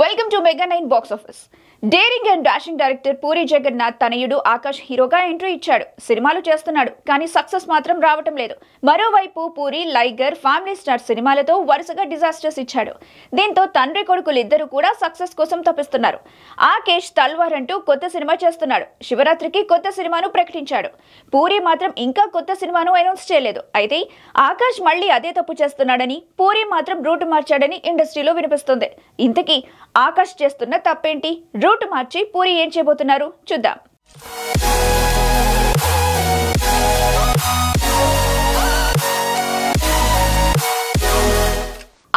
Welcome to mega 9 box office. Daring and dashing director Puri Jagannadh తనయుడు ఆకాష్ హీరోగా entry ఇచ్చాడు. సినిమాలు చేస్తున్నాడు, కానీ సక్సెస్ మాత్రం రావటం లేదు. మరోవైపు పూరి లైగర్, ఫ్యామిలీ స్టార్ సినిమాలతో వరుసగా డిజాస్టర్స్ ఇచ్చాడు. దీంతో తండ్రి కొడుకులిద్దరూ కూడా సక్సెస్ కోసం తపిస్తున్నారు. ఆకేష్ తల్వార్ అంటూ కొత్త సినిమా చేస్తున్నాడు. శివరాత్రికి కొత్త సినిమాను ప్రకటించాడు. పూరి మాత్రం ఇంకా కొత్త సినిమాను అనౌన్స్ చేయలేదు. అయితే ఆకాష్ మళ్ళీ అదే తప్పు చేస్తున్నాడని, పూరి మాత్రం రూట్ మార్చాడని ఇండస్ట్రీలో వినిపిస్తుంది. ఇంతకీ ఆకాష్ చేస్తున్న తప్పేంటి? రూట్ మార్చి పూరి ఏం చేయబోతున్నారు చూద్దాం.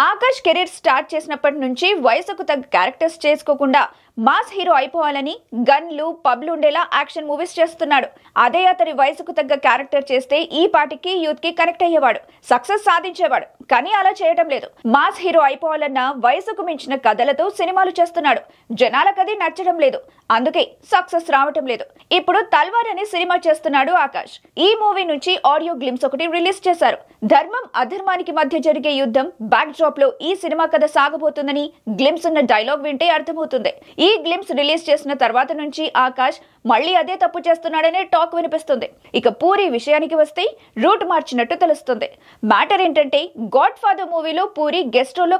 ఆకాష్ కెరీర్ స్టార్ట్ చేసినప్పటి నుంచి వయసుకు తగ్గ క్యారెక్టర్స్ చేసుకోకుండా మాస్ హీరో అయిపోవాలని గన్లు, పబ్లు ఉండేలా యాక్షన్ మూవీస్ చేస్తున్నాడు. అదే అతని వయసుకు తగ్గ క్యారెక్టర్ చేస్తే ఈ పాటికి యూత్ కి కనెక్ట్ అయ్యేవాడు, సక్సెస్ సాధించేవాడు. కానీ అలా చేయడం లేదు. మాస్ హీరో అయిపోవాలన్న వయసుకు మించిన కథలతో సినిమాలు చేస్తున్నాడు. జనాలకది నచ్చడం లేదు, అందుకే సక్సెస్ రావటం లేదు. ఇప్పుడు తల్వార్ అనే సినిమా చేస్తున్నాడు ఆకాష్. ఈ మూవీ నుంచి ఆడియో గ్లిమ్స్ ఒకటి రిలీజ్ చేశారు. ధర్మం అధర్మానికి మధ్య జరిగే యుద్ధం బ్యాక్ డ్రాప్ లో ఈ సినిమా కథ సాగబోతుందని గ్లిమ్స్ ఉన్న డైలాగ్ వింటే అర్థమవుతుంది. ఈ గ్లిమ్స్ రిలీజ్ చేసిన తర్వాత నుంచి ఆకాష్ మళ్ళీ అదే తప్పు చేస్తున్నాడనే టాక్ వినిపిస్తుంది. ఇక పూరి విషయానికి వస్తే రూట్ మార్చినట్టు తెలుస్తుంది. మ్యాటర్ ఏంటంటే, గాడ్ ఫాదర్ మూవీలో పూరి గెస్ట్ రోల్లో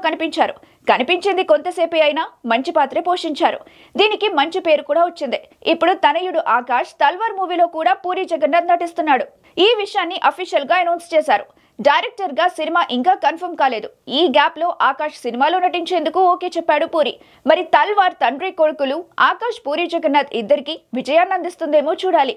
కనిపించింది కొంతసేపే అయినా మంచి పాత్రే పోషించారు. దీనికి మంచి పేరు కూడా వచ్చింది. ఇప్పుడు తనయుడు ఆకాష్ తల్వార్ మూవీలో కూడా పూరి జగన్నాథ్ నటిస్తున్నాడు. ఈ విషయాన్ని అఫీషియల్ గా అనౌన్స్ చేశారు. డైరెక్టర్ గా సినిమా ఇంకా కన్ఫర్మ్ కాలేదు. ఈ గ్యాప్ లో ఆకాష్ సినిమాలో నటించేందుకు ఓకే చెప్పాడు పూరి. మరి తల్వార్ తండ్రి కొడుకులు ఆకాష్, పూరి జగన్నాథ్ ఇద్దరికి విజయాన్ని అందిస్తుందేమో చూడాలి.